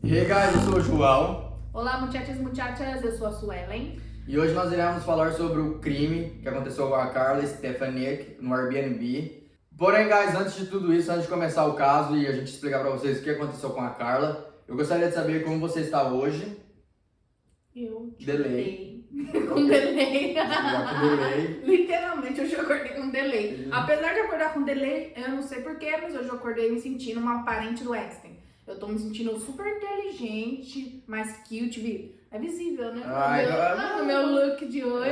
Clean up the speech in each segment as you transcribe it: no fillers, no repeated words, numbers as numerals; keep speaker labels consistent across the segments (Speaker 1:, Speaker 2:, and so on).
Speaker 1: E aí, guys, eu sou o João.
Speaker 2: Olá, muchachas, eu sou a Suelen.
Speaker 1: E hoje nós iremos falar sobre o crime que aconteceu com a Carla Stefanik no Airbnb. Porém, guys, antes de tudo isso, antes de começar o caso e a gente explicar pra vocês o que aconteceu com a Carla, eu gostaria de saber como você está hoje.
Speaker 2: Eu
Speaker 1: Delay.
Speaker 2: com delay.
Speaker 1: Já com delay.
Speaker 2: Literalmente, hoje eu acordei com delay. Apesar de acordar com delay, eu não sei porquê, mas hoje eu acordei me sentindo uma parente do Einstein. Eu tô me sentindo super inteligente, mais cute, vi? É visível, né? No meu look de hoje.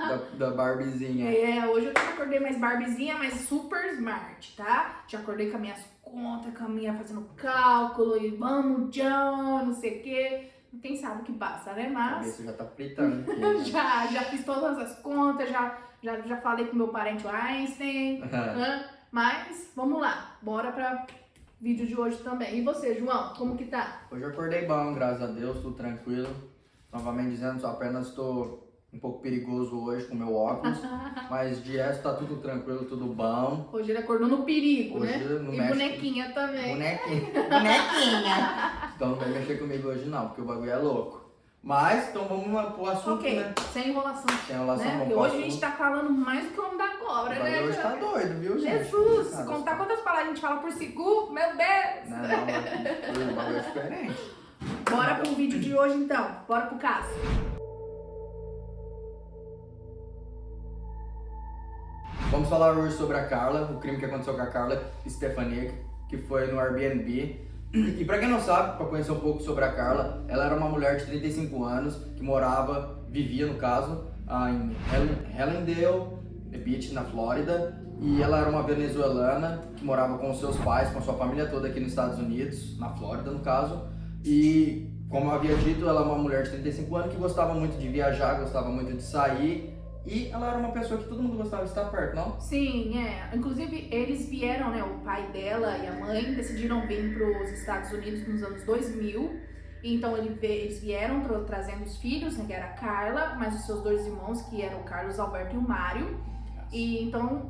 Speaker 1: Look da Barbiezinha.
Speaker 2: Hoje eu acordei mais Barbiezinha, mas super smart, tá? Já acordei com as minhas contas, fazendo cálculo e vamos, John, não sei o quê. Quem sabe o que passa, né?
Speaker 1: A
Speaker 2: Mas
Speaker 1: cabeça já tá fritando aqui.
Speaker 2: já fiz todas as contas, já falei com meu parente o Einstein. Né? Mas vamos lá, bora pra vídeo de hoje também. E você, João, como que tá?
Speaker 1: Hoje eu acordei bom, graças a Deus, tudo tranquilo. Novamente dizendo, só apenas estou um pouco perigoso hoje com meu óculos. Mas de resto tá tudo tranquilo, tudo bom.
Speaker 2: Hoje ele acordou no perigo,
Speaker 1: Hoje
Speaker 2: né?
Speaker 1: no
Speaker 2: E
Speaker 1: México-
Speaker 2: bonequinha também.
Speaker 1: Bonequinha. Então não vai mexer comigo hoje não, porque o bagulho é louco. Mas, então vamos lá pro assunto,
Speaker 2: Ok,
Speaker 1: né?
Speaker 2: sem enrolação.
Speaker 1: Sem enrolação,
Speaker 2: Né?
Speaker 1: vamos
Speaker 2: Porque
Speaker 1: pro
Speaker 2: hoje a gente
Speaker 1: assunto.
Speaker 2: tá falando mais do que o homem da
Speaker 1: O
Speaker 2: cobra,
Speaker 1: bagulho
Speaker 2: né?
Speaker 1: hoje tá doido, viu, gente?
Speaker 2: Jesus, se
Speaker 1: Nada,
Speaker 2: contar
Speaker 1: só-
Speaker 2: quantas palavras a gente fala por segundo, meu Deus!
Speaker 1: Não, o bagulho é diferente.
Speaker 2: Bora pro vídeo de hoje então, bora pro caso.
Speaker 1: Vamos falar hoje sobre a Carla, o crime que aconteceu com a Carla Stefanik, que foi no Airbnb. E pra quem não sabe, pra conhecer um pouco sobre a Carla, ela era uma mulher de 35 anos que vivia no caso, em Hallandale Beach, na Flórida. E ela era uma venezuelana que morava com os seus pais, com a sua família toda aqui nos Estados Unidos, na Flórida no caso. E como eu havia dito, ela é uma mulher de 35 anos que gostava muito de viajar, gostava muito de sair. E ela era uma pessoa que todo mundo gostava de estar perto, não?
Speaker 2: Sim, inclusive eles vieram, né, o pai dela e a mãe decidiram vir para os Estados Unidos nos anos 2000. Então eles vieram trazendo os filhos, né, que era a Carla, mais os seus dois irmãos, que eram o Carlos Alberto e o Mário. E então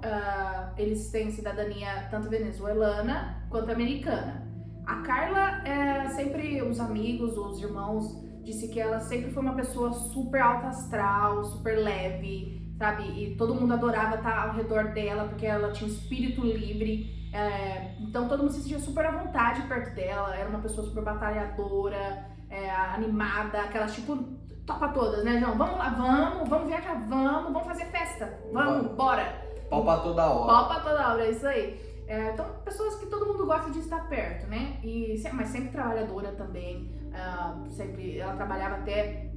Speaker 2: eles têm cidadania tanto venezuelana quanto americana. A Carla, sempre os amigos, os irmãos, disse que ela sempre foi uma pessoa super alta astral, super leve, sabe? E todo mundo adorava estar ao redor dela porque ela tinha um espírito livre. Então todo mundo se sentia super à vontade perto dela. Era uma pessoa super batalhadora, animada, aquelas tipo topa todas, né, João? Vamos lá, vamos viajar, vamos fazer festa, vamos, bora.
Speaker 1: Pau pra toda hora.
Speaker 2: Pau pra toda hora, é isso aí. Então, pessoas que todo mundo gosta de estar perto, né? Mas sempre trabalhadora também. Ela trabalhava até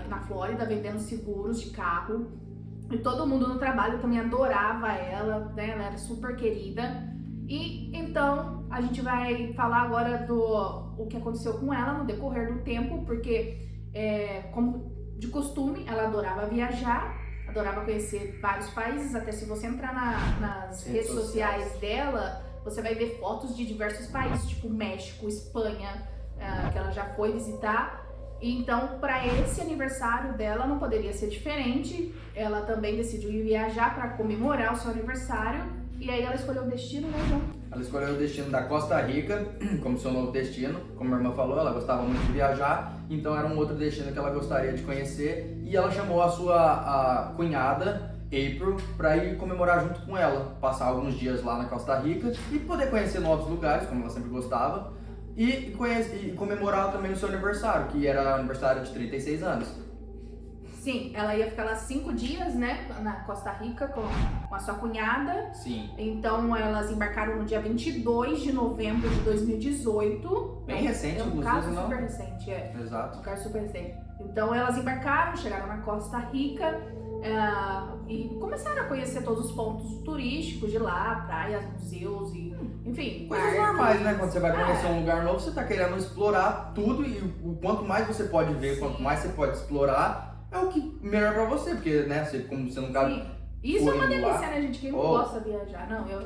Speaker 2: na Flórida vendendo seguros de carro. E todo mundo no trabalho também adorava ela, né? Ela era super querida. E então a gente vai falar agora o que aconteceu com ela no decorrer do tempo, porque como de costume, ela adorava viajar. Adorava conhecer vários países, até se você entrar nas redes sociais dela, você vai ver fotos de diversos países, tipo México, Espanha, que ela já foi visitar. E então, para esse aniversário dela não poderia ser diferente. Ela também decidiu ir viajar para comemorar o seu aniversário. E aí ela escolheu o destino, né, João?
Speaker 1: Ela escolheu o destino da Costa Rica como seu novo destino. Como a irmã falou, ela gostava muito de viajar, então era um outro destino que ela gostaria de conhecer. E ela chamou a sua cunhada, April, para ir comemorar junto com ela. Passar alguns dias lá na Costa Rica e poder conhecer novos lugares, como ela sempre gostava. E comemorar também o seu aniversário, que era aniversário de 36 anos.
Speaker 2: Sim, ela ia ficar lá 5 dias, né, na Costa Rica com a sua cunhada.
Speaker 1: Sim.
Speaker 2: Então elas embarcaram no dia 22 de novembro de 2018.
Speaker 1: Bem recente,
Speaker 2: é um
Speaker 1: inclusive,
Speaker 2: caso
Speaker 1: não?
Speaker 2: super recente,
Speaker 1: Exato.
Speaker 2: um caso super recente. Então elas embarcaram, chegaram na Costa Rica e começaram a conhecer todos os pontos turísticos de lá, praias, museus e, enfim,
Speaker 1: Coisas
Speaker 2: parques.
Speaker 1: normais, né? Quando você vai conhecer um lugar novo, você tá querendo explorar tudo e o quanto mais você pode ver, quanto mais você pode explorar, é o que melhor pra você, porque, né, como você nunca
Speaker 2: Sim. Isso é uma
Speaker 1: foi
Speaker 2: delícia,
Speaker 1: lá.
Speaker 2: né, gente? Quem não
Speaker 1: Oh.
Speaker 2: gosta de viajar? Não, eu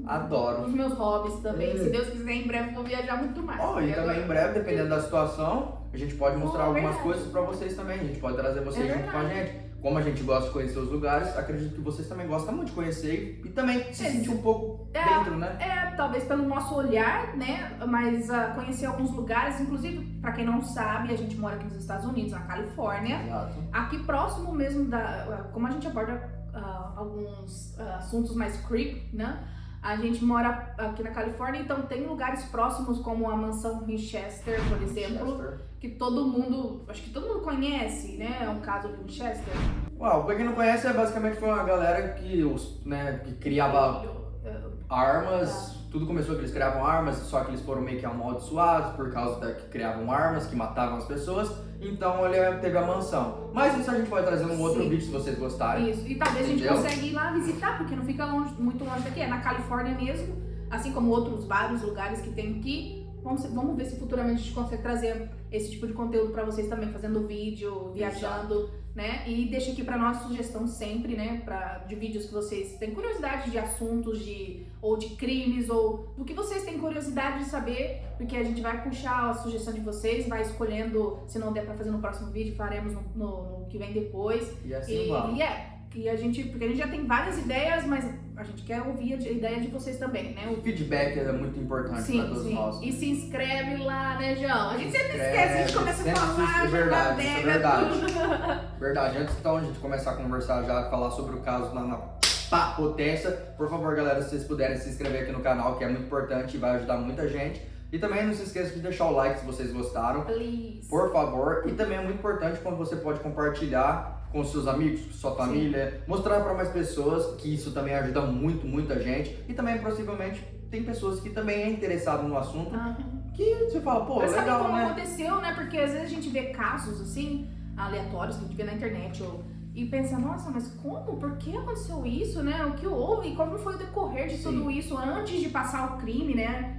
Speaker 1: Adoro.
Speaker 2: os meus hobbies também. Se Deus quiser, em breve vou viajar muito mais.
Speaker 1: Ó, e também em breve, dependendo da situação, a gente pode mostrar
Speaker 2: Oh,
Speaker 1: algumas
Speaker 2: verdade.
Speaker 1: coisas pra vocês também. A gente pode trazer vocês
Speaker 2: É
Speaker 1: junto com a
Speaker 2: verdade.
Speaker 1: gente. como a gente gosta de conhecer os lugares, acredito que vocês também gostam muito de conhecer e também se sentir um pouco dentro, né?
Speaker 2: Talvez pelo nosso olhar, né? Mas conhecer alguns lugares, inclusive, pra quem não sabe, a gente mora aqui nos Estados Unidos, na Califórnia.
Speaker 1: Exato.
Speaker 2: Aqui próximo mesmo como a gente aborda alguns assuntos mais creepy, né? A gente mora aqui na Califórnia, então tem lugares próximos como a mansão Winchester, por exemplo, que todo mundo, acho que todo mundo conhece, né? É um caso de Winchester.
Speaker 1: Uau, pra quem não conhece, basicamente foi uma galera que criava armas. Tudo começou que eles criavam armas, só que eles foram meio que amaldiçoados por causa que criavam armas, que matavam as pessoas. Então ele teve a mansão. Mas isso a gente pode trazer num outro vídeo se vocês gostarem.
Speaker 2: Isso, e talvez a gente consiga ir lá visitar, porque não fica muito longe daqui, é na Califórnia mesmo, assim como outros vários lugares que tem aqui. Vamos ver se futuramente a gente consegue trazer esse tipo de conteúdo pra vocês também, fazendo vídeo, viajando, né? E deixa aqui pra nós sugestão sempre, né? De vídeos que vocês têm curiosidade de assuntos, ou de crimes, ou do que vocês têm curiosidade de saber, porque a gente vai puxar a sugestão de vocês, vai escolhendo, se não der pra fazer no próximo vídeo, faremos no que vem depois.
Speaker 1: E assim vamos.
Speaker 2: Porque a gente já tem várias ideias, mas a gente quer ouvir a ideia de vocês também, né?
Speaker 1: O feedback é muito importante para todos nós.
Speaker 2: E se inscreve lá, né, João? A gente sempre esquece, a gente começa a falar,
Speaker 1: Verdade. Antes então a gente começar a conversar já, falar sobre o caso na potência, por favor, galera, se vocês puderem se inscrever aqui no canal, que é muito importante e vai ajudar muita gente. E também não se esqueça de deixar o like se vocês gostaram,
Speaker 2: Please.
Speaker 1: Por favor. E também é muito importante quando você pode compartilhar com seus amigos, com sua família, mostrar para mais pessoas, que isso também ajuda muita gente. E também, possivelmente, tem pessoas que também é interessado no assunto, que você fala, pô,
Speaker 2: mas
Speaker 1: legal,
Speaker 2: sabe como
Speaker 1: né?
Speaker 2: aconteceu, né? Porque às vezes a gente vê casos, assim, aleatórios, que a gente vê na internet, e pensa, nossa, mas como? Por que aconteceu isso, né? O que houve? Como foi o decorrer de tudo isso antes de passar o crime, né?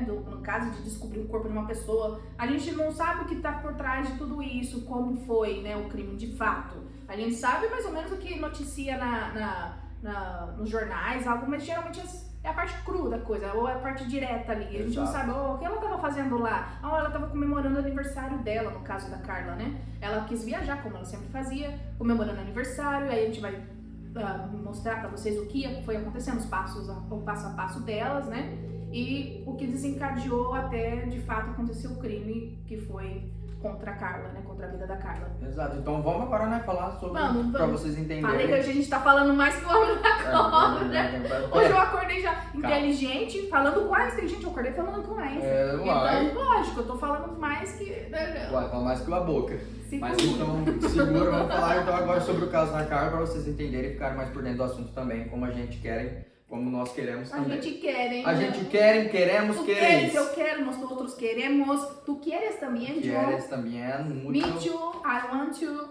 Speaker 2: No caso de descobrir o corpo de uma pessoa, a gente não sabe o que está por trás de tudo isso, como foi, né, o crime de fato. A gente sabe mais ou menos o que noticia nos jornais, algo, mas geralmente é a parte crua da coisa, ou é a parte direta ali. A gente não sabe o que ela estava fazendo lá. Ela estava comemorando o aniversário dela, no caso da Carla, né? Ela quis viajar, como ela sempre fazia, comemorando o aniversário, aí a gente vai mostrar para vocês o que foi acontecendo, o passo a passo delas, né? E o que desencadeou até, de fato, acontecer o crime que foi contra a Carla, né? Contra a vida da Carla.
Speaker 1: Exato. Então vamos agora, né, falar sobre, pra vocês entenderem.
Speaker 2: Falei que hoje a gente tá falando mais que o homem da cobra, né? Hoje eu acordei já inteligente, falando com Einstein. Gente, eu acordei falando com Einstein. Então, lógico, eu tô falando mais que...
Speaker 1: Vai falar mais que a boca.
Speaker 2: Segura.
Speaker 1: Mas então, segura, vamos falar então agora sobre o caso da Carla, pra vocês entenderem e ficarem mais por dentro do assunto também, como a gente quer. Como nós queremos também.
Speaker 2: A gente quer, hein?
Speaker 1: A gente quer, queremos,
Speaker 2: tu
Speaker 1: quereis.
Speaker 2: Eu quero, nós outros queremos. Tu queres também, João?
Speaker 1: Queres também, muito.
Speaker 2: Me too, I want to.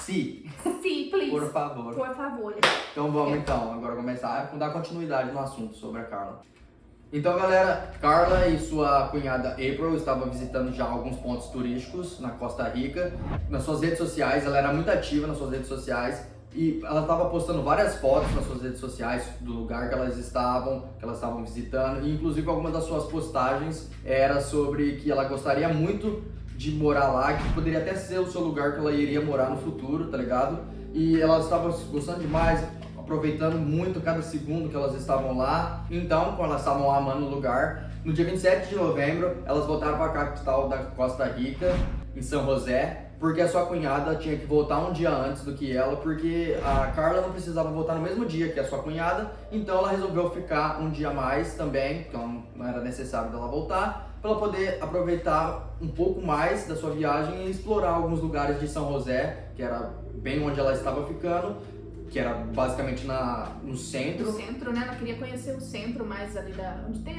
Speaker 1: Sim.
Speaker 2: Sim, please.
Speaker 1: Por favor.
Speaker 2: Por favor.
Speaker 1: Então vamos agora começar a dar continuidade no assunto sobre a Carla. Então, galera, Carla e sua cunhada April estavam visitando já alguns pontos turísticos na Costa Rica. Nas suas redes sociais, ela era muito ativa nas suas redes sociais. E ela estava postando várias fotos nas suas redes sociais do lugar que elas estavam visitando. E inclusive algumas das suas postagens era sobre que ela gostaria muito de morar lá, que poderia até ser o seu lugar que ela iria morar no futuro, tá ligado? E elas estavam gostando demais, aproveitando muito cada segundo que elas estavam lá. Então, quando elas estavam amando o lugar, no dia 27 de novembro, elas voltaram para a capital da Costa Rica, em São José, porque a sua cunhada tinha que voltar um dia antes do que ela, porque a Carla não precisava voltar no mesmo dia que a sua cunhada, então ela resolveu ficar um dia a mais também, então não era necessário dela voltar, para ela poder aproveitar um pouco mais da sua viagem e explorar alguns lugares de São José, que era bem onde ela estava ficando, que era basicamente no centro.
Speaker 2: No centro, né? Ela queria conhecer o centro mais ali onde tem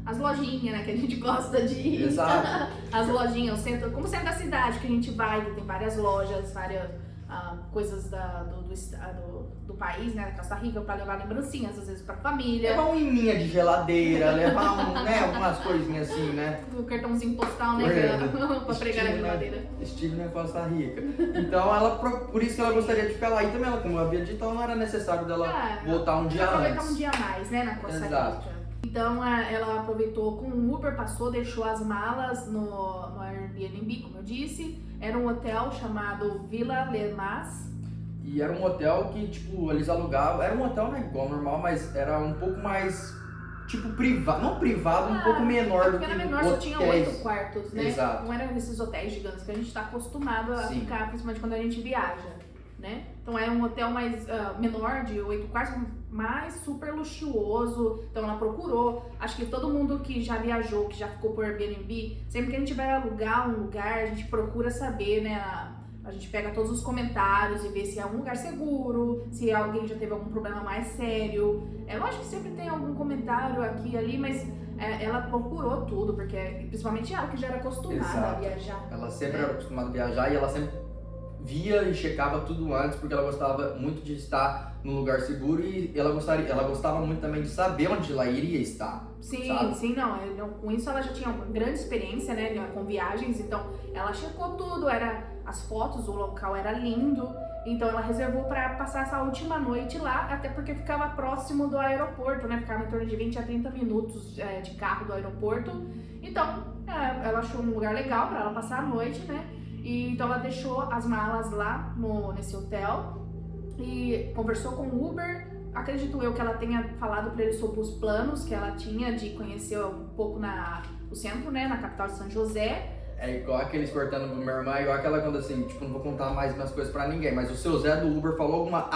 Speaker 2: as lojinhas, né, que a gente gosta de ir.
Speaker 1: Exato.
Speaker 2: As lojinhas, o centro, como centro da cidade, que a gente vai, que tem várias lojas, várias coisas do país, né, da Costa Rica, para levar lembrancinhas, às vezes pra família.
Speaker 1: Levar uma imninha de geladeira, levar algumas coisinhas assim, né?
Speaker 2: O cartãozinho postal, né, pra pregar na geladeira.
Speaker 1: Estive na Costa Rica. Então, por isso que ela gostaria de ficar lá. E também, como eu havia dito, não era necessário dela voltar um dia antes.
Speaker 2: Aproveitar um dia a mais, né, na Costa Rica. Então ela aproveitou com o Uber, passou, deixou as malas no Airbnb, como eu disse. Era um hotel chamado Villa Le Mas.
Speaker 1: E era um hotel que, tipo, eles alugavam, era um hotel, né, igual normal, mas era um pouco mais, tipo, privado, não privado, um pouco menor do que
Speaker 2: era menor,
Speaker 1: hotéis.
Speaker 2: só tinha 8 quartos, né?
Speaker 1: Exato.
Speaker 2: Não eram esses hotéis gigantes que a gente está acostumado a ficar, principalmente quando a gente viaja, né? Então era um hotel mais menor, de 8 quartos, mas super luxuoso. Então ela procurou, acho que todo mundo que já viajou, que já ficou por Airbnb, sempre que a gente vai alugar um lugar, a gente procura saber, né? A gente pega todos os comentários e vê se é um lugar seguro, se alguém já teve algum problema mais sério. É lógico que sempre tem algum comentário aqui e ali, mas ela procurou tudo, porque principalmente ela que já era acostumada a viajar.
Speaker 1: Ela sempre era acostumada a viajar e ela sempre via e checava tudo antes, porque ela gostava muito de estar num lugar seguro e ela gostava muito também de saber onde ela iria estar.
Speaker 2: Sim,
Speaker 1: sabe?
Speaker 2: sim, não. Com isso ela já tinha uma grande experiência, né, com viagens, então ela checou tudo, as fotos, o local era lindo, então ela reservou para passar essa última noite lá, até porque ficava próximo do aeroporto, né, ficava em torno de 20 a 30 minutos de carro do aeroporto, então ela achou um lugar legal para ela passar a noite, né, e então ela deixou as malas lá nesse hotel e conversou com o Uber. Acredito eu que ela tenha falado para ele sobre os planos que ela tinha de conhecer um pouco o centro, né, na capital de São José.
Speaker 1: É igual aqueles cortando com minha irmã, igual aquela quando assim, tipo, não vou contar mais minhas coisas pra ninguém, mas o seu Zé do Uber falou alguma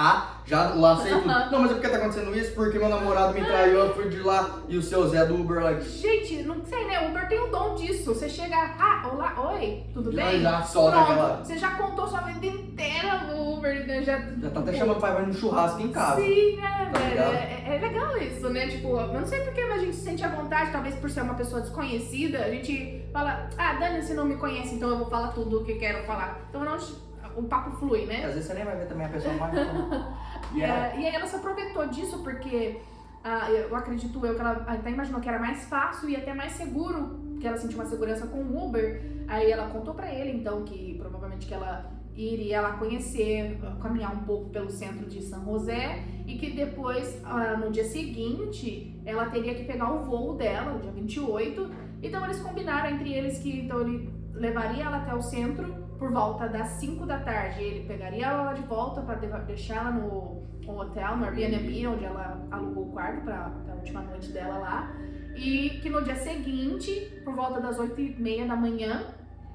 Speaker 1: já lacei tudo. Não, mas é porque tá acontecendo isso? Porque meu namorado me traiu, eu fui de lá, e o seu Zé do Uber lá...
Speaker 2: Gente, não sei, né, o Uber tem o dom disso, você chega, olá, oi, tudo bem?
Speaker 1: Já solta
Speaker 2: pronto,
Speaker 1: aquela...
Speaker 2: Você já contou sua vida inteira no Uber, né, já
Speaker 1: tá até chamando o pai, vai no churrasco em casa.
Speaker 2: Sim, né,
Speaker 1: tá
Speaker 2: velho, é legal isso, né, tipo, eu não sei porque, mas a gente se sente à vontade, talvez por ser uma pessoa desconhecida, a gente fala, Dani, você não me conhece, então eu vou falar tudo o que quero falar. Então o papo flui, né?
Speaker 1: Às vezes você nem vai ver também a pessoa mais.
Speaker 2: E aí ela se aproveitou disso porque eu acredito que ela até imaginou que era mais fácil e até mais seguro, que ela sentiu uma segurança com o Uber. Aí ela contou pra ele, então, que provavelmente que ela iria lá conhecer, caminhar um pouco pelo centro de São José e que depois, no dia seguinte, ela teria que pegar o voo dela, no dia 28. Então eles combinaram entre eles que então ele levaria ela até o centro por volta das 5 da tarde. Ele pegaria ela lá de volta para deixar ela no hotel, no Airbnb, onde ela alugou o quarto para a última noite dela lá. E que no dia seguinte, por volta das 8h30 da manhã,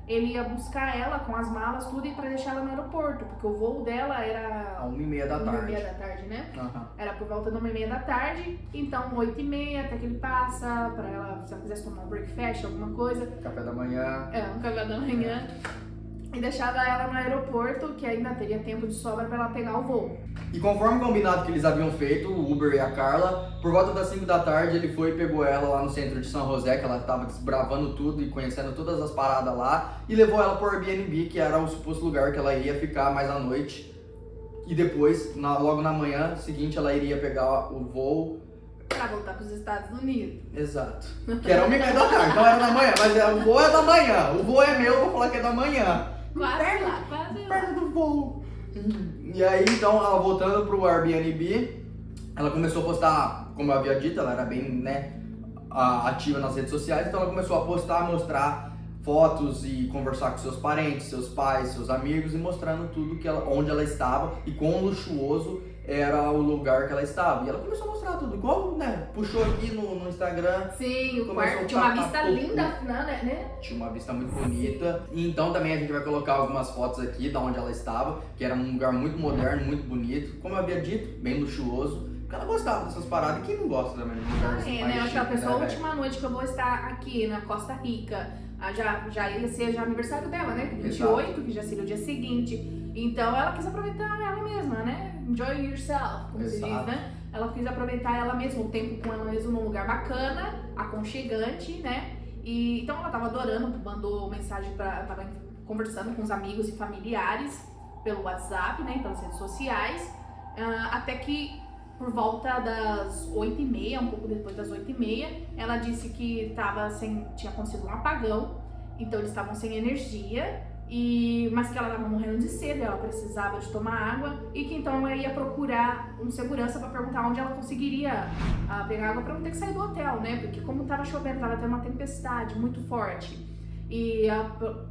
Speaker 2: ele ia buscar ela com as malas, tudo, e para deixar ela no aeroporto, porque o voo dela era...
Speaker 1: 1h30 da tarde.
Speaker 2: 1h30 da tarde, né?
Speaker 1: Uhum.
Speaker 2: Era por volta de 1h30 da tarde, então 8h30 até que ele passa, pra ela, se ela quisesse tomar um breakfast, alguma coisa.
Speaker 1: Café da manhã.
Speaker 2: Um café da manhã. E deixava ela no aeroporto, que ainda teria tempo de sobra pra ela pegar o voo.
Speaker 1: E conforme combinado que eles haviam feito, o Uber e a Carla, por volta das 5 da tarde ele foi e pegou ela lá no centro de São José, que ela tava desbravando tudo e conhecendo todas as paradas lá, e levou ela pro Airbnb, que era o suposto lugar que ela iria ficar mais à noite. E depois, logo na manhã seguinte, ela iria pegar o voo
Speaker 2: pra voltar pros Estados Unidos.
Speaker 1: Exato. Que era 1h30 da tarde, então era da manhã, mas o voo é da manhã. O voo é meu, vou falar que é da manhã.
Speaker 2: Quase lá, quase lá.
Speaker 1: Perto do voo. E aí, então, ela voltando pro Airbnb, ela começou a postar, como eu havia dito, ela era bem, né, ativa nas redes sociais, então ela começou a postar, mostrar fotos e conversar com seus parentes, seus pais, seus amigos e mostrando tudo onde ela estava e quão luxuoso era o lugar que ela estava. E ela começou a mostrar tudo, igual, né, puxou aqui no Instagram.
Speaker 2: Sim, o quarto tinha uma vista linda, né?
Speaker 1: Tinha uma vista muito bonita. E então também a gente vai colocar algumas fotos aqui da onde ela estava, que era um lugar muito moderno, muito bonito. Como eu havia dito, bem luxuoso. Porque ela gostava dessas paradas. E quem não gosta também de lugar assim, mais
Speaker 2: né?
Speaker 1: chique,
Speaker 2: Aquela pessoa, a
Speaker 1: né,
Speaker 2: última noite que eu vou estar aqui na Costa Rica, já ia ser já aniversário dela, né? 28,
Speaker 1: Exato.
Speaker 2: que já seria o dia seguinte. Então ela quis aproveitar ela mesma, né? Enjoy yourself, como se diz, né? Ela quis aproveitar ela mesma, o tempo com ela mesma num lugar bacana, aconchegante, né? E então ela tava adorando, mandou mensagem tava conversando com os amigos e familiares pelo WhatsApp, né? Pelas redes sociais, até que por volta das 8h30, um pouco depois das 8h30, ela disse que tinha acontecido um apagão, então eles estavam sem energia mas que ela estava morrendo de sede, ela precisava de tomar água e que então ela ia procurar um segurança para perguntar onde ela conseguiria pegar água para não ter que sair do hotel, né? Porque como estava chovendo, estava tendo uma tempestade muito forte. E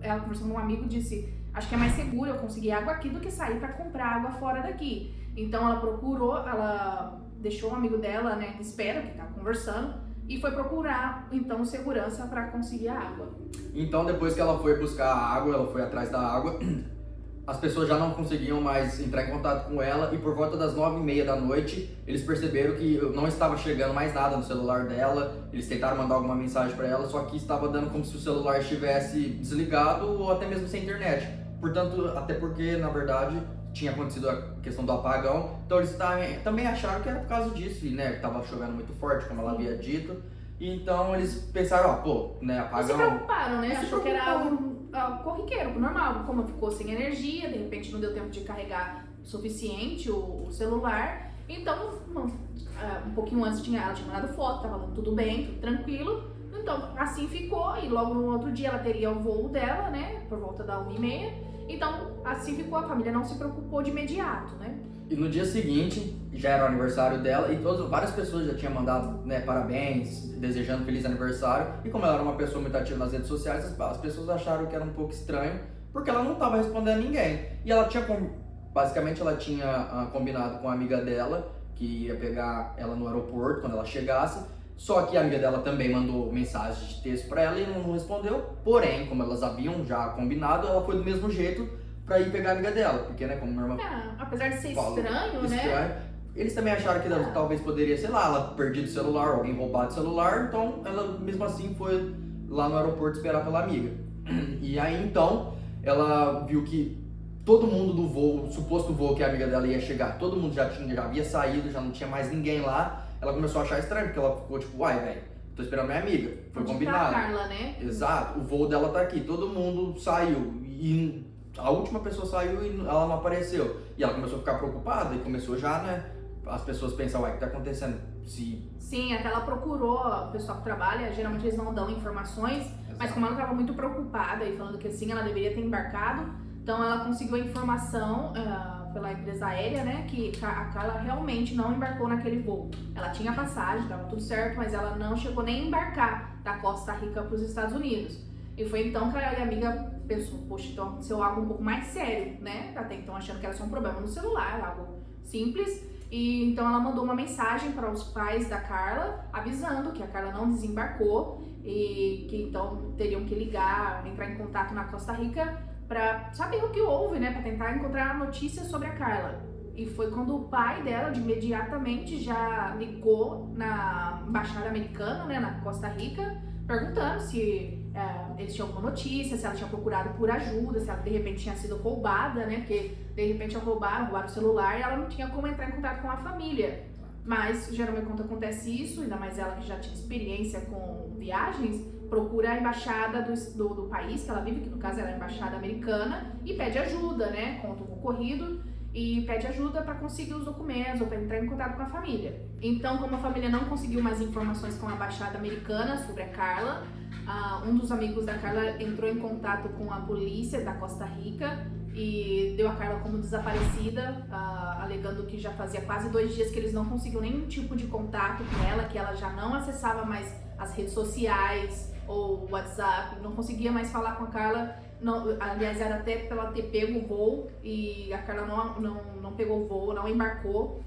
Speaker 2: ela conversando com um amigo disse: acho que é mais seguro eu conseguir água aqui do que sair para comprar água fora daqui. Então ela deixou um amigo dela, né, de espera, que estava conversando, e foi procurar então segurança para conseguir a água.
Speaker 1: Então depois que ela foi buscar a água, ela foi atrás da água, as pessoas já não conseguiam mais entrar em contato com ela e por volta das 9h30 da noite eles perceberam que não estava chegando mais nada no celular dela. Eles tentaram mandar alguma mensagem para ela, só que estava dando como se o celular estivesse desligado ou até mesmo sem internet. Portanto, até porque na verdade tinha acontecido a questão do apagão, então eles também acharam que era por causa disso, né, que estava chovendo muito forte, como ela havia dito. Então eles pensaram, né, apagão.
Speaker 2: Não se preocuparam, né? Achou que era algo corriqueiro, normal. Como ficou sem energia, de repente não deu tempo de carregar o suficiente o celular. Então, um pouquinho antes ela tinha mandado foto, tava tudo bem, tudo tranquilo. Então, assim ficou, e logo no outro dia ela teria o voo dela, né? Por volta da 1h30. Então, assim ficou, a família não se preocupou de imediato, né?
Speaker 1: E no dia seguinte, já era o aniversário dela e várias pessoas já tinham mandado, né, parabéns, desejando feliz aniversário. E como ela era uma pessoa muito ativa nas redes sociais, as pessoas acharam que era um pouco estranho, porque ela não estava respondendo a ninguém. E ela tinha, basicamente, ela tinha combinado com a amiga dela, que ia pegar ela no aeroporto quando ela chegasse. Só que a amiga dela também mandou mensagem de texto para ela e não respondeu. Porém, como elas haviam já combinado, ela foi do mesmo jeito pra ir pegar a amiga dela, porque, né, como minha irmã
Speaker 2: apesar de ser estranho, né?
Speaker 1: Eles também acharam que talvez poderia, sei lá, ela perdido o celular, alguém roubado o celular, então ela mesmo assim foi lá no aeroporto esperar pela amiga. E aí então, ela viu que todo mundo do voo, suposto voo que a amiga dela ia chegar, todo mundo já havia saído, já não tinha mais ninguém lá. Ela começou a achar estranho, porque ela ficou tipo, uai, velho, tô esperando minha amiga, foi combinado.
Speaker 2: Tá a Carla, né?
Speaker 1: Exato, o voo dela tá aqui, todo mundo saiu e a última pessoa saiu e ela não apareceu. E ela começou a ficar preocupada e começou já, né, as pessoas pensam, uai, o que tá acontecendo?
Speaker 2: Sim, até ela procurou o pessoal que trabalha, geralmente eles não dão informações, mas como ela estava muito preocupada e falando que sim, ela deveria ter embarcado, então ela conseguiu a informação pela empresa aérea, né, que a Carla realmente não embarcou naquele voo. Ela tinha passagem, estava tudo certo, mas ela não chegou nem a embarcar da Costa Rica para os Estados Unidos. E foi então que a amiga pensou, poxa, então aconteceu algo um pouco mais sério, né? Até então achando que era só um problema no celular, algo simples. E então ela mandou uma mensagem para os pais da Carla, avisando que a Carla não desembarcou e que então teriam que ligar, entrar em contato na Costa Rica para saber o que houve, né? Para tentar encontrar notícias sobre a Carla. E foi quando o pai dela, de imediatamente, já ligou na embaixada americana, né, na Costa Rica, perguntando se eles tinham alguma notícia, se ela tinha procurado por ajuda, se ela de repente tinha sido roubada, né? Porque de repente roubaram o celular e ela não tinha como entrar em contato com a família. Mas geralmente quando acontece isso, ainda mais ela que já tinha experiência com viagens, procura a embaixada do país que ela vive, que no caso era a embaixada americana, e pede ajuda, né? Conta o ocorrido e pede ajuda para conseguir os documentos ou para entrar em contato com a família. Então, como a família não conseguiu mais informações com a embaixada americana sobre a Carla, um dos amigos da Carla entrou em contato com a polícia da Costa Rica e deu a Carla como desaparecida, alegando que já fazia quase 2 dias que eles não conseguiam nenhum tipo de contato com ela, que ela já não acessava mais as redes sociais ou WhatsApp, não conseguia mais falar com a Carla. Não, aliás, era até pra ela ter pego o voo e a Carla não pegou o voo, não embarcou.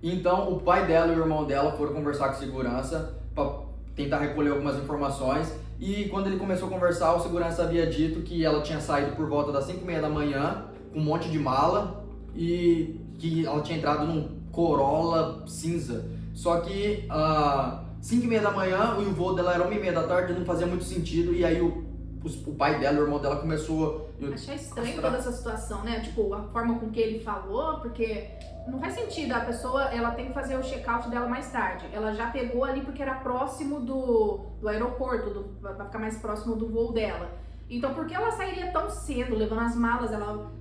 Speaker 1: Então o pai dela e o irmão dela foram conversar com segurança para tentar recolher algumas informações. E quando ele começou a conversar, o segurança havia dito que ela tinha saído por volta das 5h30 da manhã com um monte de mala e que ela tinha entrado num Corolla cinza. Só que 5h30 da manhã e o voo dela era 1h30 da tarde, não fazia muito sentido. E aí o pai dela, o irmão dela começou...
Speaker 2: Achei estranho toda essa situação, né? Tipo, a forma com que ele falou, porque não faz sentido, a pessoa, ela tem que fazer o check-out dela mais tarde. Ela já pegou ali porque era próximo do aeroporto, pra ficar mais próximo do voo dela. Então, por que ela sairia tão cedo, levando as malas?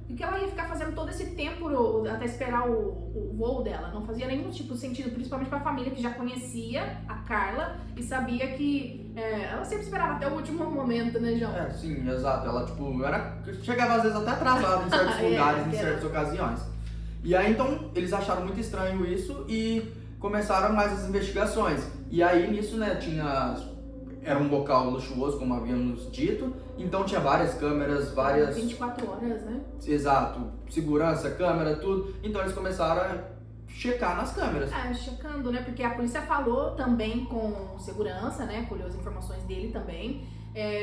Speaker 2: Por que ela ia ficar fazendo todo esse tempo até esperar o voo dela? Não fazia nenhum tipo de sentido, principalmente pra família que já conhecia a Carla e sabia que ela sempre esperava até o último momento, né, João?
Speaker 1: Sim, exato. Ela, chegava às vezes até atrasada em certos lugares, em certas ocasiões. E aí, então, eles acharam muito estranho isso e começaram mais as investigações. E aí, nisso, né, era um local luxuoso, como havíamos dito, então tinha várias câmeras,
Speaker 2: 24 horas, né?
Speaker 1: Exato, segurança, câmera, tudo. Então eles começaram a checar nas câmeras.
Speaker 2: Checando, né? Porque a polícia falou também com segurança, né? Colheu as informações dele também.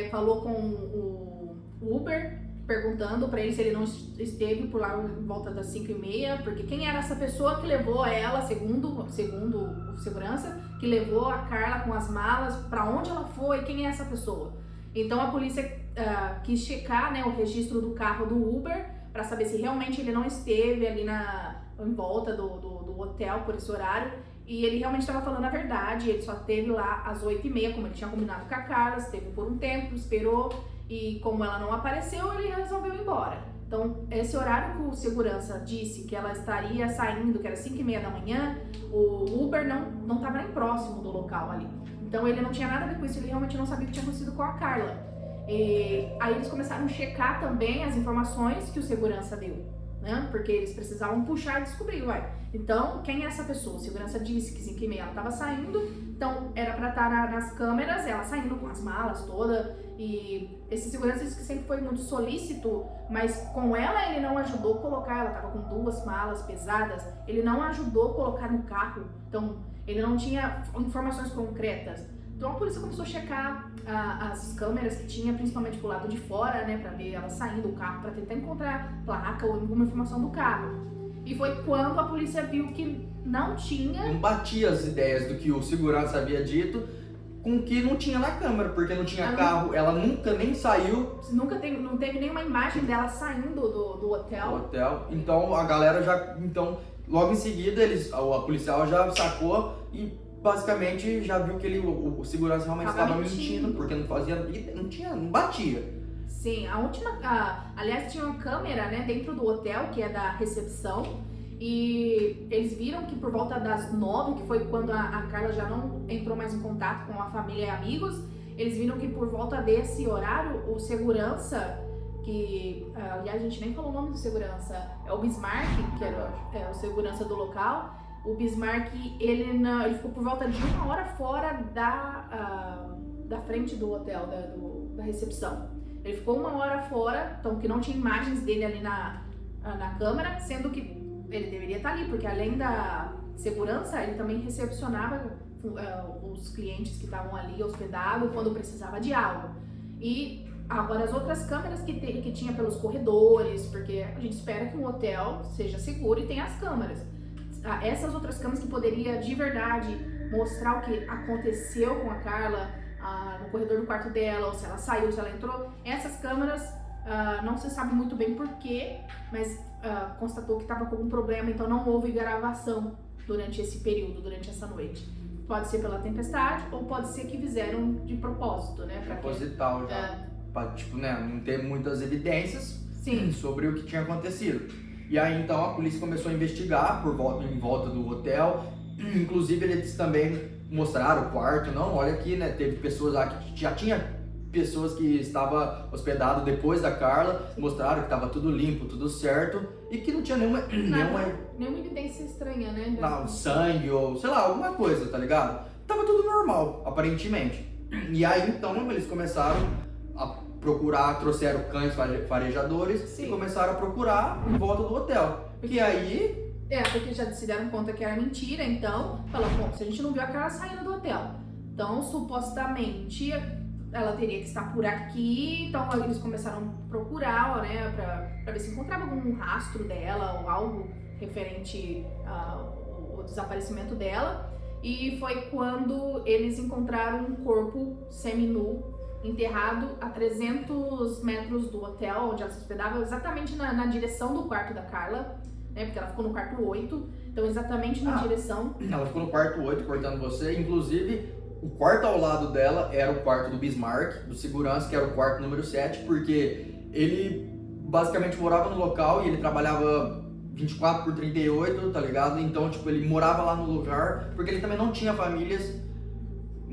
Speaker 2: Falou com o Uber, perguntando pra ele se ele não esteve por lá em volta das 5h30, porque quem era essa pessoa que levou ela, segundo o segurança, que levou a Carla com as malas, pra onde ela foi, quem é essa pessoa? Então a polícia quis checar, né, o registro do carro do Uber pra saber se realmente ele não esteve ali em volta do hotel por esse horário, e ele realmente estava falando a verdade. Ele só esteve lá às 8h30, como ele tinha combinado com a Carla, esteve por um tempo, esperou. E como ela não apareceu, ele resolveu ir embora. Então, esse horário que o segurança disse que ela estaria saindo, que era 5h30 da manhã, o Uber não estava nem próximo do local ali. Então, ele não tinha nada a ver com isso, ele realmente não sabia o que tinha acontecido com a Carla. E aí eles começaram a checar também as informações que o segurança deu, né? Porque eles precisavam puxar e descobrir, então, quem é essa pessoa? A segurança disse que 5h30 ela estava saindo, então era pra estar nas câmeras, ela saindo com as malas toda. E esse segurança disse que sempre foi muito solícito, mas com ela ele não ajudou a colocar, ela estava com 2 malas pesadas, ele não ajudou a colocar no carro, então ele não tinha informações concretas. Então a polícia começou a checar as câmeras que tinha, principalmente pro lado de fora, né, pra ver ela saindo do carro, pra tentar encontrar placa ou alguma informação do carro. E foi quando a polícia viu que não tinha...
Speaker 1: Não batia as ideias do que o segurança havia dito com o que não tinha na câmera, porque não tinha carro, ela nunca nem saiu.
Speaker 2: Não teve nenhuma imagem dela saindo do hotel.
Speaker 1: Então a galera já... Então, logo em seguida, a policial já sacou e basicamente já viu que o segurança realmente estava mentindo, porque não batia.
Speaker 2: Sim, aliás, tinha uma câmera, né, dentro do hotel, que é da recepção, e eles viram que por volta das 9, que foi quando a Carla já não entrou mais em contato com a família e amigos, eles viram que por volta desse horário, o segurança, que, aliás, a gente nem falou o nome do segurança, é o Bismarck, que era o segurança do local. O Bismarck, ele ficou por volta de 1 hora fora da frente do hotel, da recepção. Ele ficou 1 hora fora, então que não tinha imagens dele ali na câmera, sendo que ele deveria estar ali, porque além da segurança, ele também recepcionava os clientes que estavam ali hospedados quando precisava de algo. E agora as outras câmeras que tinha pelos corredores, porque a gente espera que um hotel seja seguro e tenha as câmeras. Essas outras câmeras que poderia de verdade mostrar o que aconteceu com a Carla no corredor do quarto dela, ou se ela saiu, se ela entrou, essas câmeras não se sabe muito bem porquê, mas constatou que estava com algum problema, então não houve gravação durante esse período, durante essa noite. Pode ser pela tempestade ou pode ser que fizeram de propósito, né?
Speaker 1: Proposital já, pra, não ter muitas evidências sobre o que tinha acontecido. E aí então a polícia começou a investigar em volta do hotel, inclusive eles também mostraram o quarto, olha aqui, né, teve pessoas lá que já tinha pessoas que estavam hospedadas depois da Carla, mostraram que estava tudo limpo, tudo certo, e que não tinha nenhuma
Speaker 2: evidência estranha, né?
Speaker 1: Não, sangue ou sei lá, alguma coisa, tá ligado? Tava tudo normal, aparentemente. E aí então eles começaram a procurar, trouxeram cães farejadores e começaram a procurar em volta do hotel. Que aí...
Speaker 2: porque já se deram conta que era mentira, então falaram, se a gente não viu a Carla saindo do hotel, então supostamente ela teria que estar por aqui, então eles começaram a procurar, né, pra ver se encontrava algum rastro dela ou algo referente ao desaparecimento dela. E foi quando eles encontraram um corpo seminu enterrado a 300 metros do hotel onde ela se hospedava, exatamente na direção do quarto da Carla, né, porque ela ficou no quarto 8, então exatamente na direção.
Speaker 1: Ela ficou no quarto 8, cortando você, inclusive o quarto ao lado dela era o quarto do Bismarck, do segurança, que era o quarto número 7, porque ele basicamente morava no local e ele trabalhava 24/38, tá ligado? Então, tipo, ele morava lá no lugar, porque ele também não tinha famílias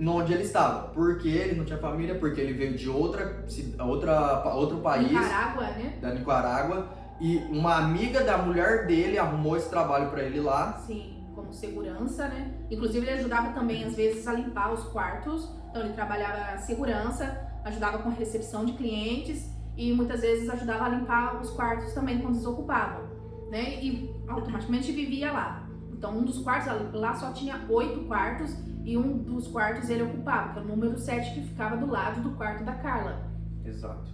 Speaker 1: onde ele estava. Por que ele não tinha família? Porque ele veio de outro país,
Speaker 2: Nicarágua, né?
Speaker 1: da Nicarágua, e uma amiga da mulher dele arrumou esse trabalho pra ele lá.
Speaker 2: Sim, como segurança, né? Inclusive ele ajudava também, às vezes, a limpar os quartos. Então ele trabalhava segurança, ajudava com a recepção de clientes e muitas vezes ajudava a limpar os quartos também quando desocupavam, né? E automaticamente vivia lá. Então um dos quartos, lá só tinha 8 quartos e um dos quartos ele ocupava, que é o número 7, que ficava do lado do quarto da Carla.
Speaker 1: Exato.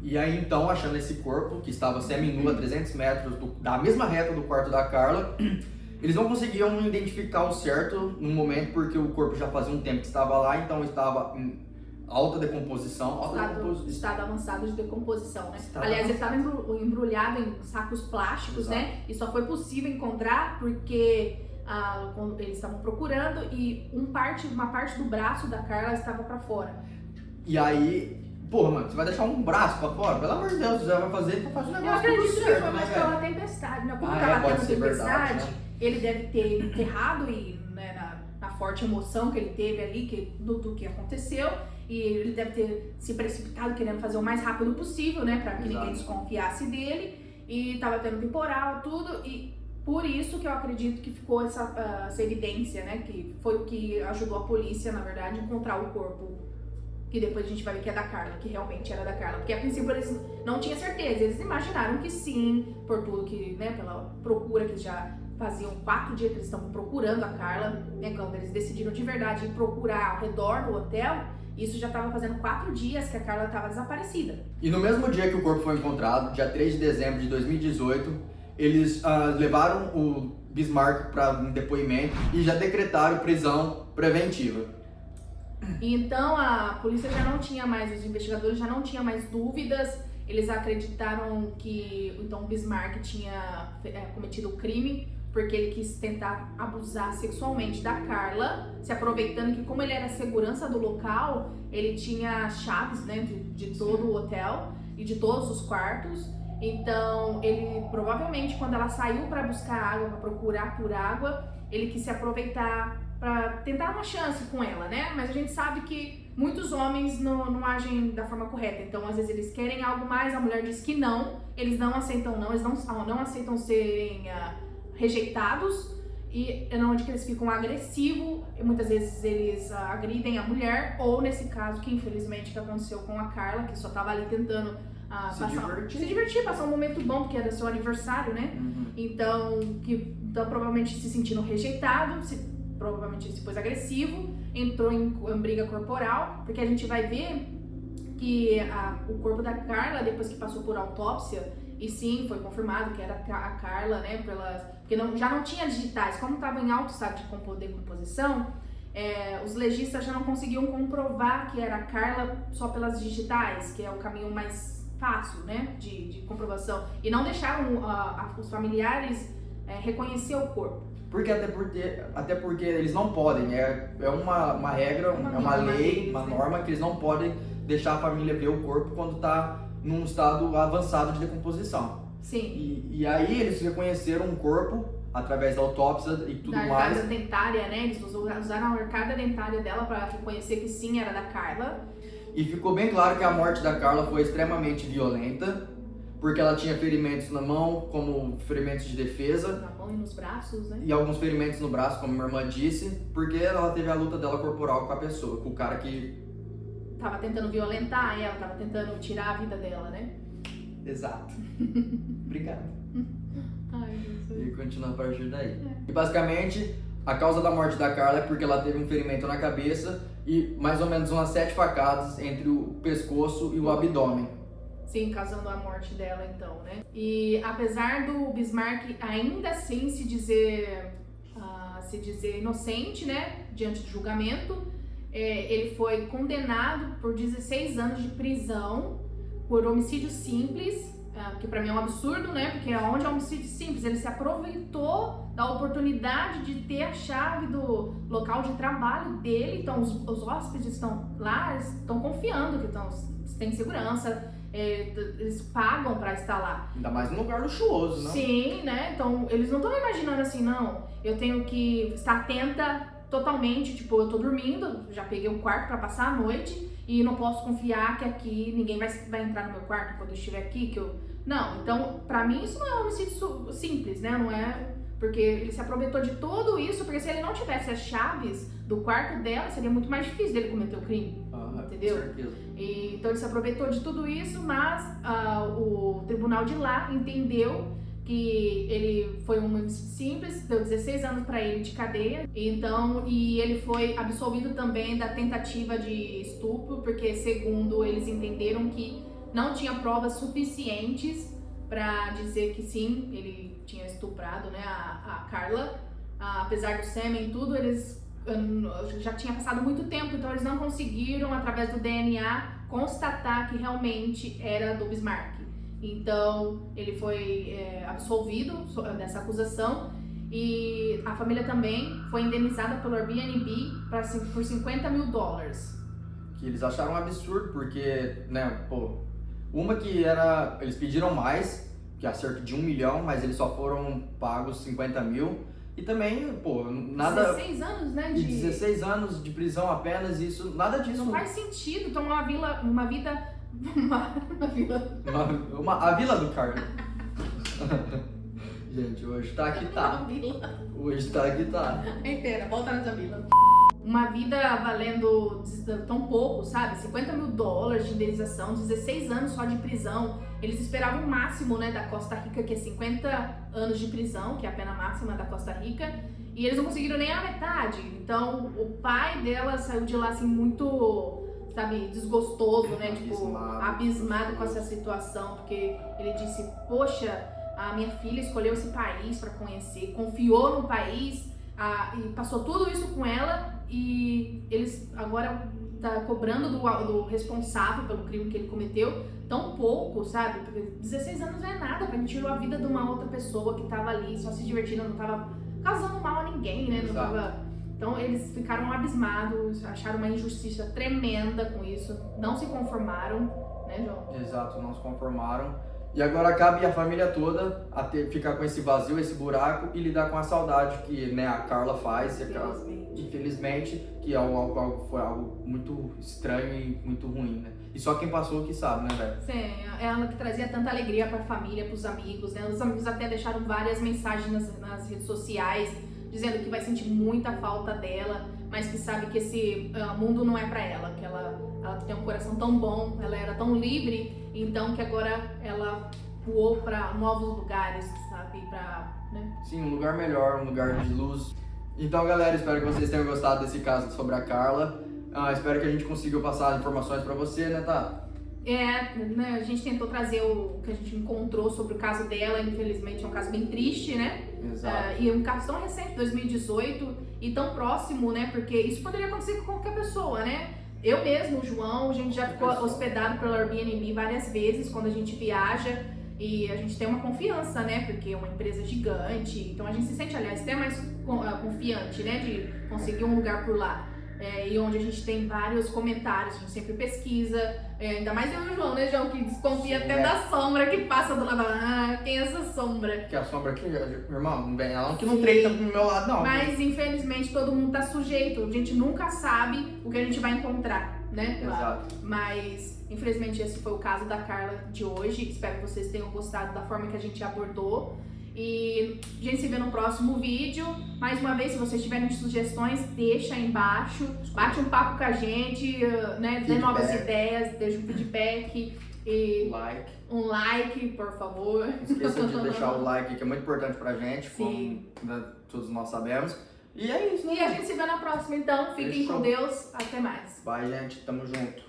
Speaker 1: E aí então, achando esse corpo, que estava semi-nu a 300 metros da mesma reta do quarto da Carla, eles não conseguiam identificar o certo no momento, porque o corpo já fazia um tempo que estava lá, então estava em alta decomposição.
Speaker 2: Estado avançado de decomposição, né?
Speaker 1: Estado
Speaker 2: Aliás, ele estava embrulhado em sacos plásticos,
Speaker 1: Exato.
Speaker 2: né? E só foi possível encontrar porque quando eles estavam procurando e uma parte do braço da Carla estava para fora.
Speaker 1: E aí, porra, mano, você vai deixar um braço pra fora? Pelo amor de Deus, você já vai fazer, então faz um
Speaker 2: Eu
Speaker 1: negócio
Speaker 2: acredito
Speaker 1: tudo
Speaker 2: que
Speaker 1: certo,
Speaker 2: foi
Speaker 1: né,
Speaker 2: mais
Speaker 1: velho?
Speaker 2: pela tempestade, né? Como
Speaker 1: Ah,
Speaker 2: estava
Speaker 1: pode
Speaker 2: tendo
Speaker 1: ser
Speaker 2: tempestade,
Speaker 1: verdade, né?
Speaker 2: ele deve ter enterrado e, né, na forte emoção que ele teve ali do que aconteceu. E ele deve ter se precipitado querendo fazer o mais rápido possível, né? Pra que
Speaker 1: Exato.
Speaker 2: ninguém desconfiasse dele. E tava tendo temporal, tudo. E por isso que eu acredito que ficou essa evidência, né? Que foi o que ajudou a polícia, na verdade, a encontrar o corpo. Que depois a gente vai ver que é da Carla, que realmente era da Carla. Porque a princípio eles não tinham certeza. Eles imaginaram que sim, por tudo que, né? Pela procura que eles já faziam 4 dias que eles estavam procurando a Carla, né? Quando eles decidiram de verdade ir procurar ao redor do hotel. Isso já estava fazendo 4 dias que a Carla estava desaparecida.
Speaker 1: E no mesmo dia que o corpo foi encontrado, dia 3 de dezembro de 2018, eles levaram o Bismarck para um depoimento e já decretaram prisão preventiva.
Speaker 2: E então a polícia já não tinha mais, os investigadores já não tinham mais dúvidas. Eles acreditaram que então o Bismarck tinha cometido o crime porque ele quis tentar abusar sexualmente da Carla, se aproveitando que como ele era segurança do local, ele tinha chaves, né, de todo o hotel e de todos os quartos. Então ele provavelmente quando ela saiu para buscar água, para procurar por água, ele quis se aproveitar para tentar uma chance com ela, né? Mas a gente sabe que muitos homens não agem da forma correta. Então às vezes eles querem algo mais, a mulher diz que não, eles não aceitam não, eles não aceitam serem rejeitados e é onde que eles ficam agressivos e muitas vezes eles agridem a mulher ou nesse caso que infelizmente que aconteceu com a Carla, que só tava ali tentando se divertir, passar um momento bom porque era seu aniversário, né?
Speaker 1: Uhum.
Speaker 2: Então provavelmente se sentindo rejeitado, provavelmente se pôs agressivo, entrou em briga corporal, porque a gente vai ver que o corpo da Carla, depois que passou por autópsia, e sim, foi confirmado que era a Carla, né, porque já não tinha digitais, como estava em alto estado de decomposição, os legistas já não conseguiam comprovar que era a Carla só pelas digitais, que é o caminho mais fácil, né, de comprovação, e não deixaram os familiares reconhecer o corpo.
Speaker 1: Até porque eles não podem, é uma regra, uma lei, uma norma que eles não podem deixar a família ver o corpo quando está num estado avançado de decomposição.
Speaker 2: Sim.
Speaker 1: E aí eles reconheceram um corpo através da autópsia e tudo mais.
Speaker 2: Da arcada dentária, né? Eles usaram a arcada dentária dela para reconhecer que sim, era da Carla.
Speaker 1: E ficou bem claro que a morte da Carla foi extremamente violenta, porque ela tinha ferimentos na mão, como ferimentos de defesa.
Speaker 2: Na mão e nos braços, né?
Speaker 1: E alguns ferimentos no braço, como minha irmã disse, porque ela teve a luta dela corporal com a pessoa, com o cara que
Speaker 2: tava tentando violentar ela, tava tentando tirar a vida dela, né?
Speaker 1: Exato. Obrigado.
Speaker 2: Ai, Jesus.
Speaker 1: E continua a partir daí. E basicamente, a causa da morte da Carla é porque ela teve um ferimento na cabeça e mais ou menos umas 7 facadas entre o pescoço e o abdômen.
Speaker 2: Sim, causando a morte dela então, né? E apesar do Bismarck ainda assim se dizer inocente, né? Diante do julgamento, ele foi condenado por 16 anos de prisão por homicídio simples, que pra mim é um absurdo, né? Porque onde é homicídio simples, ele se aproveitou da oportunidade de ter a chave do local de trabalho dele. Então os hóspedes estão lá, eles estão confiando que tem segurança, eles pagam para estar lá.
Speaker 1: Ainda mais num lugar luxuoso, não?
Speaker 2: Sim, né? Então eles não estão imaginando assim, não, eu tenho que estar atenta totalmente, tipo, eu tô dormindo, já peguei um quarto para passar a noite e não posso confiar que aqui ninguém vai entrar no meu quarto quando eu estiver aqui, que eu... Não, então, pra mim isso não é um homicídio simples, né? Não é... Porque ele se aproveitou de tudo isso, porque se ele não tivesse as chaves do quarto dela, seria muito mais difícil dele cometer o crime, entendeu?
Speaker 1: Com certeza.
Speaker 2: Então ele se aproveitou de tudo isso, mas o tribunal de lá entendeu que ele foi um homicídio simples, deu 16 anos para ele de cadeia, então, e ele foi absolvido também da tentativa de estupro, porque segundo eles entenderam que não tinha provas suficientes para dizer que sim, ele tinha estuprado, né, a Carla. Apesar do sêmen e tudo, eles já tinha passado muito tempo, então eles não conseguiram, através do DNA, constatar que realmente era do Bismarck. Então ele foi absolvido dessa acusação e a família também foi indenizada pelo Airbnb por $50 mil.
Speaker 1: Que eles acharam um absurdo, porque, né, pô, uma que era, eles pediram mais, que é cerca de 1 milhão, mas eles só foram pagos 50 mil. E também, pô, nada...
Speaker 2: 16 anos, né?
Speaker 1: De 16 anos de prisão apenas, isso, nada disso...
Speaker 2: Não faz sentido, então a vila...
Speaker 1: A Vila do Carlos. Gente, hoje tá que tá. Hoje tá que tá.
Speaker 2: Inteira, volta nessa vila. Uma vida valendo tão pouco, sabe? $50 mil de indenização, 16 anos só de prisão. Eles esperavam o máximo, né, da Costa Rica, que é 50 anos de prisão, que é a pena máxima da Costa Rica. E eles não conseguiram nem a metade. Então, o pai dela saiu de lá, assim, muito... sabe, desgostoso, né, tipo, abismado com essa situação, porque ele disse, poxa, a minha filha escolheu esse país para conhecer, confiou no país, e passou tudo isso com ela, e eles agora tá cobrando do responsável pelo crime que ele cometeu tão pouco, sabe, porque 16 anos não é nada, pra ele tirou a vida de uma outra pessoa que tava ali, só se divertindo, não tava causando mal a ninguém, né, não tava... Então eles ficaram abismados, acharam uma injustiça tremenda com isso, não se conformaram, né, João?
Speaker 1: Exato, não se conformaram. E agora cabe a família toda a ficar com esse vazio, esse buraco e lidar com a saudade que, né, a Carla faz, infelizmente, que foi algo muito estranho e muito ruim, né? E só quem passou que sabe, né, velho?
Speaker 2: Sim, ela que trazia tanta alegria pra família, pros amigos, né? Os amigos até deixaram várias mensagens nas redes sociais, dizendo que vai sentir muita falta dela, mas que sabe que esse mundo não é pra ela, que ela tem um coração tão bom, ela era tão livre, então que agora ela voou pra novos lugares, sabe, né?
Speaker 1: Sim, um lugar melhor, um lugar de luz. Então, galera, espero que vocês tenham gostado desse caso sobre a Carla. Espero que a gente consiga passar informações pra você, né, Tá?
Speaker 2: Né, a gente tentou trazer o que a gente encontrou sobre o caso dela, infelizmente é um caso bem triste, né?
Speaker 1: Exato.
Speaker 2: E um caso tão recente, 2018, e tão próximo, né? Porque isso poderia acontecer com qualquer pessoa, né? Eu mesmo, o João, a gente já ficou hospedado pelo Airbnb várias vezes quando a gente viaja e a gente tem uma confiança, né? Porque é uma empresa gigante, então a gente se sente, aliás, até mais confiante, né? De conseguir um lugar por lá. E onde a gente tem vários comentários, a gente sempre pesquisa, ainda mais eu e o João, né, João, que desconfia até da sombra que passa do lado, quem é essa sombra?
Speaker 1: Que a sombra aqui, meu irmão, não vem ela que não treina pro meu lado, não.
Speaker 2: Mas, infelizmente, todo mundo tá sujeito, a gente nunca sabe o que a gente vai encontrar, né?
Speaker 1: Exato.
Speaker 2: Mas, infelizmente, esse foi o caso da Carla de hoje, espero que vocês tenham gostado da forma que a gente abordou. E a gente se vê no próximo vídeo. Mais uma vez, se vocês tiverem sugestões, deixa aí embaixo. Bate um papo com a gente, né? Dê novas ideias, deixa um feedback. E um like, por favor.
Speaker 1: Não esqueça de deixar o like, que é muito importante pra gente,
Speaker 2: Sim.
Speaker 1: como todos nós sabemos. E é isso, né?
Speaker 2: E a gente se vê na próxima, então. Fiquem com Deus. Até mais.
Speaker 1: Bye, gente. Tamo junto.